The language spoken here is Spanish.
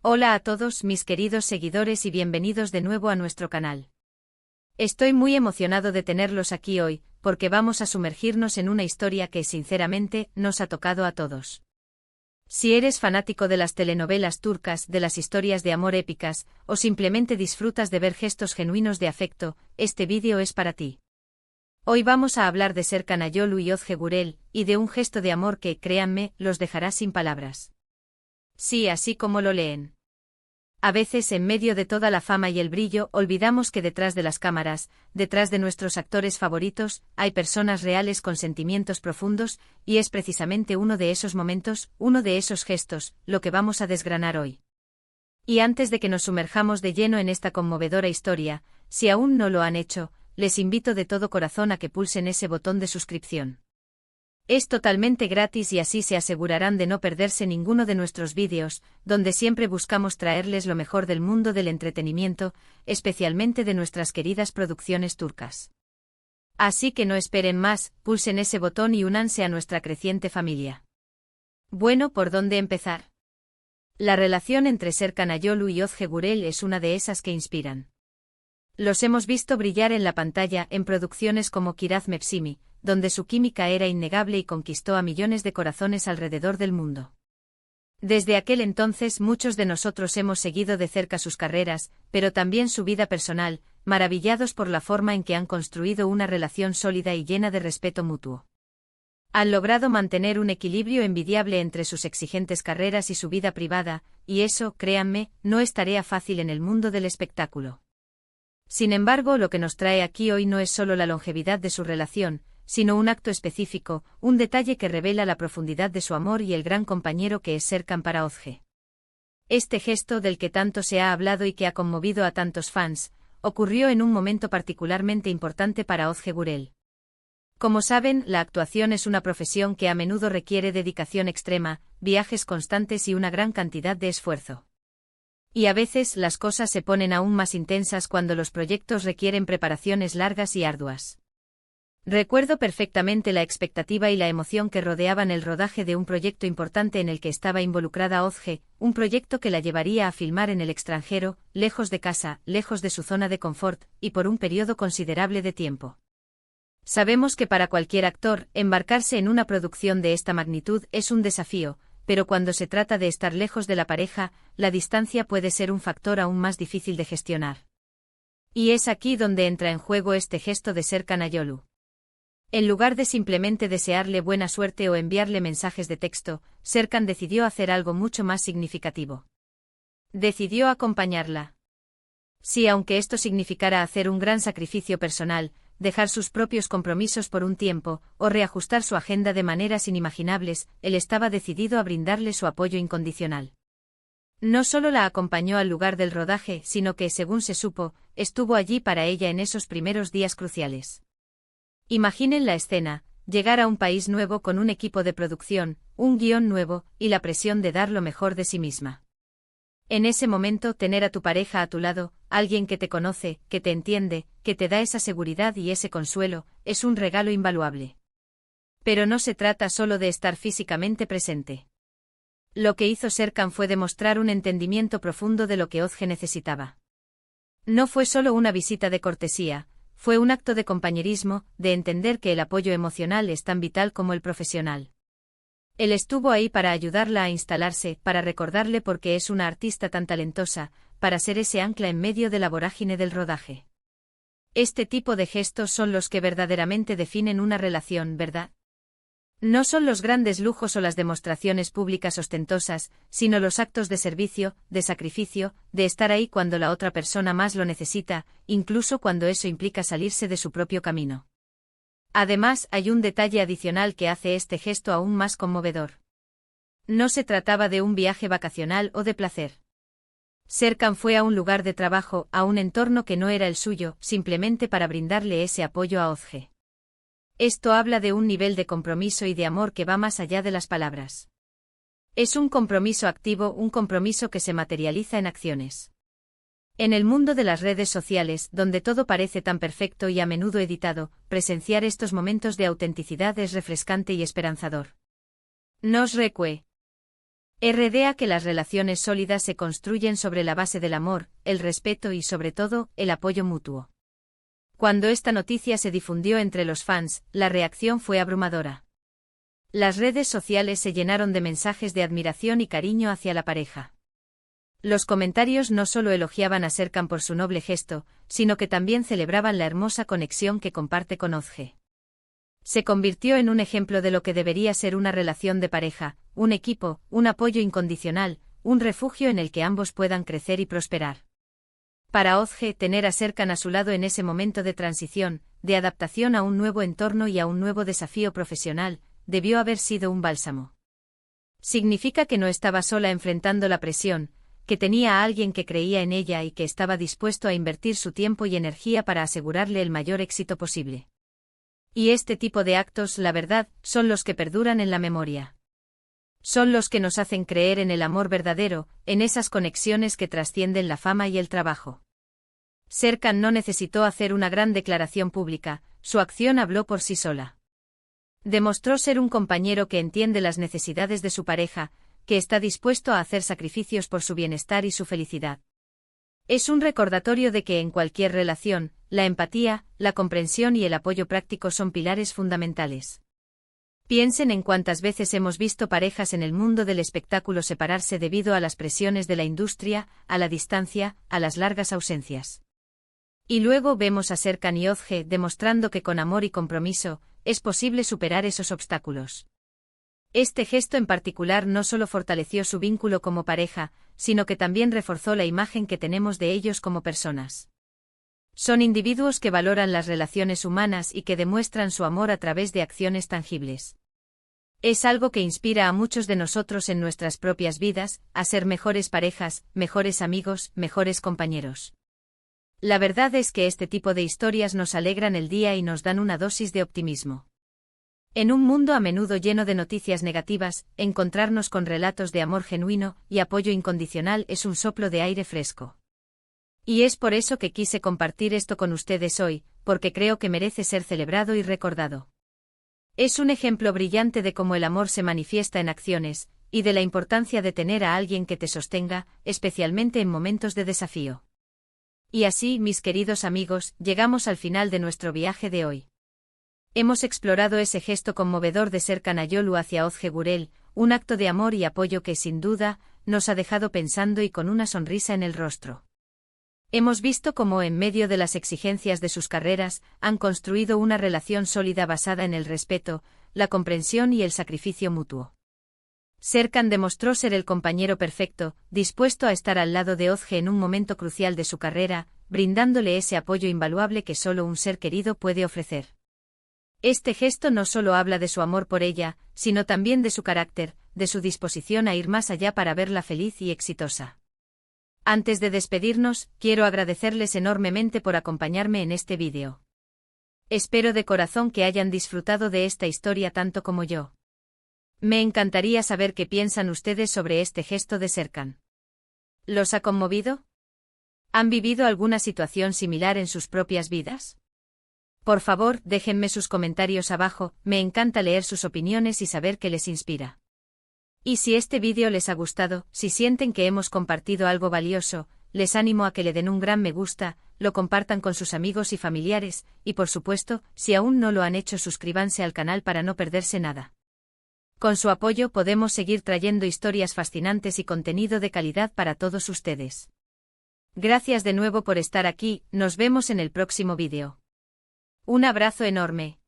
Hola a todos mis queridos seguidores y bienvenidos de nuevo a nuestro canal. Estoy muy emocionado de tenerlos aquí hoy, porque vamos a sumergirnos en una historia que, sinceramente, nos ha tocado a todos. Si eres fanático de las telenovelas turcas, de las historias de amor épicas, o simplemente disfrutas de ver gestos genuinos de afecto, este vídeo es para ti. Hoy vamos a hablar de Serkan Ayolu y Özge Gürel, y de un gesto de amor que, créanme, los dejará sin palabras. Sí, así como lo leen. A veces, en medio de toda la fama y el brillo, olvidamos que detrás de las cámaras, detrás de nuestros actores favoritos, hay personas reales con sentimientos profundos, y es precisamente uno de esos momentos, uno de esos gestos, lo que vamos a desgranar hoy. Y antes de que nos sumerjamos de lleno en esta conmovedora historia, si aún no lo han hecho, les invito de todo corazón a que pulsen ese botón de suscripción. Es totalmente gratis y así se asegurarán de no perderse ninguno de nuestros vídeos, donde siempre buscamos traerles lo mejor del mundo del entretenimiento, especialmente de nuestras queridas producciones turcas. Así que no esperen más, pulsen ese botón y únanse a nuestra creciente familia. Bueno, ¿por dónde empezar? La relación entre Serkan Ayolu y Özge Gürel es una de esas que inspiran. Los hemos visto brillar en la pantalla en producciones como Kiraz Mevsimi, donde su química era innegable y conquistó a millones de corazones alrededor del mundo. Desde aquel entonces muchos de nosotros hemos seguido de cerca sus carreras, pero también su vida personal, maravillados por la forma en que han construido una relación sólida y llena de respeto mutuo. Han logrado mantener un equilibrio envidiable entre sus exigentes carreras y su vida privada, y eso, créanme, no es tarea fácil en el mundo del espectáculo. Sin embargo, lo que nos trae aquí hoy no es solo la longevidad de su relación, sino un acto específico, un detalle que revela la profundidad de su amor y el gran compañero que es Serkan para Özge. Este gesto del que tanto se ha hablado y que ha conmovido a tantos fans, ocurrió en un momento particularmente importante para Özge Gürel. Como saben, la actuación es una profesión que a menudo requiere dedicación extrema, viajes constantes y una gran cantidad de esfuerzo. Y a veces las cosas se ponen aún más intensas cuando los proyectos requieren preparaciones largas y arduas. Recuerdo perfectamente la expectativa y la emoción que rodeaban el rodaje de un proyecto importante en el que estaba involucrada Özge, un proyecto que la llevaría a filmar en el extranjero, lejos de casa, lejos de su zona de confort, y por un periodo considerable de tiempo. Sabemos que para cualquier actor, embarcarse en una producción de esta magnitud es un desafío, pero cuando se trata de estar lejos de la pareja, la distancia puede ser un factor aún más difícil de gestionar. Y es aquí donde entra en juego este gesto de Serkan Ayolu. En lugar de simplemente desearle buena suerte o enviarle mensajes de texto, Serkan decidió hacer algo mucho más significativo. Decidió acompañarla. Sí, aunque esto significara hacer un gran sacrificio personal, dejar sus propios compromisos por un tiempo, o reajustar su agenda de maneras inimaginables, él estaba decidido a brindarle su apoyo incondicional. No solo la acompañó al lugar del rodaje, sino que, según se supo, estuvo allí para ella en esos primeros días cruciales. Imaginen la escena, llegar a un país nuevo con un equipo de producción, un guión nuevo, y la presión de dar lo mejor de sí misma. En ese momento, tener a tu pareja a tu lado, alguien que te conoce, que te entiende, que te da esa seguridad y ese consuelo, es un regalo invaluable. Pero no se trata solo de estar físicamente presente. Lo que hizo Serkan fue demostrar un entendimiento profundo de lo que Özge necesitaba. No fue solo una visita de cortesía, fue un acto de compañerismo, de entender que el apoyo emocional es tan vital como el profesional. Él estuvo ahí para ayudarla a instalarse, para recordarle por qué es una artista tan talentosa, para ser ese ancla en medio de la vorágine del rodaje. Este tipo de gestos son los que verdaderamente definen una relación, ¿verdad? No son los grandes lujos o las demostraciones públicas ostentosas, sino los actos de servicio, de sacrificio, de estar ahí cuando la otra persona más lo necesita, incluso cuando eso implica salirse de su propio camino. Además, hay un detalle adicional que hace este gesto aún más conmovedor. No se trataba de un viaje vacacional o de placer. Serkan fue a un lugar de trabajo, a un entorno que no era el suyo, simplemente para brindarle ese apoyo a Özge. Esto habla de un nivel de compromiso y de amor que va más allá de las palabras. Es un compromiso activo, un compromiso que se materializa en acciones. En el mundo de las redes sociales, donde todo parece tan perfecto y a menudo editado, presenciar estos momentos de autenticidad es refrescante y esperanzador. Nos recuerda RDA que las relaciones sólidas se construyen sobre la base del amor, el respeto y sobre todo, el apoyo mutuo. Cuando esta noticia se difundió entre los fans, la reacción fue abrumadora. Las redes sociales se llenaron de mensajes de admiración y cariño hacia la pareja. Los comentarios no solo elogiaban a Serkan por su noble gesto, sino que también celebraban la hermosa conexión que comparte con Özge. Se convirtió en un ejemplo de lo que debería ser una relación de pareja, un equipo, un apoyo incondicional, un refugio en el que ambos puedan crecer y prosperar. Para Özge, tener a Serkan a su lado en ese momento de transición, de adaptación a un nuevo entorno y a un nuevo desafío profesional, debió haber sido un bálsamo. Significa que no estaba sola enfrentando la presión, que tenía a alguien que creía en ella y que estaba dispuesto a invertir su tiempo y energía para asegurarle el mayor éxito posible. Y este tipo de actos, la verdad, son los que perduran en la memoria. Son los que nos hacen creer en el amor verdadero, en esas conexiones que trascienden la fama y el trabajo. Serkan no necesitó hacer una gran declaración pública, su acción habló por sí sola. Demostró ser un compañero que entiende las necesidades de su pareja, que está dispuesto a hacer sacrificios por su bienestar y su felicidad. Es un recordatorio de que en cualquier relación, la empatía, la comprensión y el apoyo práctico son pilares fundamentales. Piensen en cuántas veces hemos visto parejas en el mundo del espectáculo separarse debido a las presiones de la industria, a la distancia, a las largas ausencias. Y luego vemos a Serkan y Özge demostrando que con amor y compromiso, es posible superar esos obstáculos. Este gesto en particular no solo fortaleció su vínculo como pareja, sino que también reforzó la imagen que tenemos de ellos como personas. Son individuos que valoran las relaciones humanas y que demuestran su amor a través de acciones tangibles. Es algo que inspira a muchos de nosotros en nuestras propias vidas, a ser mejores parejas, mejores amigos, mejores compañeros. La verdad es que este tipo de historias nos alegran el día y nos dan una dosis de optimismo. En un mundo a menudo lleno de noticias negativas, encontrarnos con relatos de amor genuino y apoyo incondicional es un soplo de aire fresco. Y es por eso que quise compartir esto con ustedes hoy, porque creo que merece ser celebrado y recordado. Es un ejemplo brillante de cómo el amor se manifiesta en acciones, y de la importancia de tener a alguien que te sostenga, especialmente en momentos de desafío. Y así, mis queridos amigos, llegamos al final de nuestro viaje de hoy. Hemos explorado ese gesto conmovedor de Serkan Ayolu hacia Özge Gürel, un acto de amor y apoyo que, sin duda, nos ha dejado pensando y con una sonrisa en el rostro. Hemos visto cómo, en medio de las exigencias de sus carreras, han construido una relación sólida basada en el respeto, la comprensión y el sacrificio mutuo. Serkan demostró ser el compañero perfecto, dispuesto a estar al lado de Özge en un momento crucial de su carrera, brindándole ese apoyo invaluable que solo un ser querido puede ofrecer. Este gesto no solo habla de su amor por ella, sino también de su carácter, de su disposición a ir más allá para verla feliz y exitosa. Antes de despedirnos, quiero agradecerles enormemente por acompañarme en este vídeo. Espero de corazón que hayan disfrutado de esta historia tanto como yo. Me encantaría saber qué piensan ustedes sobre este gesto de Serkan. ¿Los ha conmovido? ¿Han vivido alguna situación similar en sus propias vidas? Por favor, déjenme sus comentarios abajo, me encanta leer sus opiniones y saber qué les inspira. Y si este vídeo les ha gustado, si sienten que hemos compartido algo valioso, les animo a que le den un gran me gusta, lo compartan con sus amigos y familiares, y por supuesto, si aún no lo han hecho, suscríbanse al canal para no perderse nada. Con su apoyo podemos seguir trayendo historias fascinantes y contenido de calidad para todos ustedes. Gracias de nuevo por estar aquí, nos vemos en el próximo vídeo. Un abrazo enorme.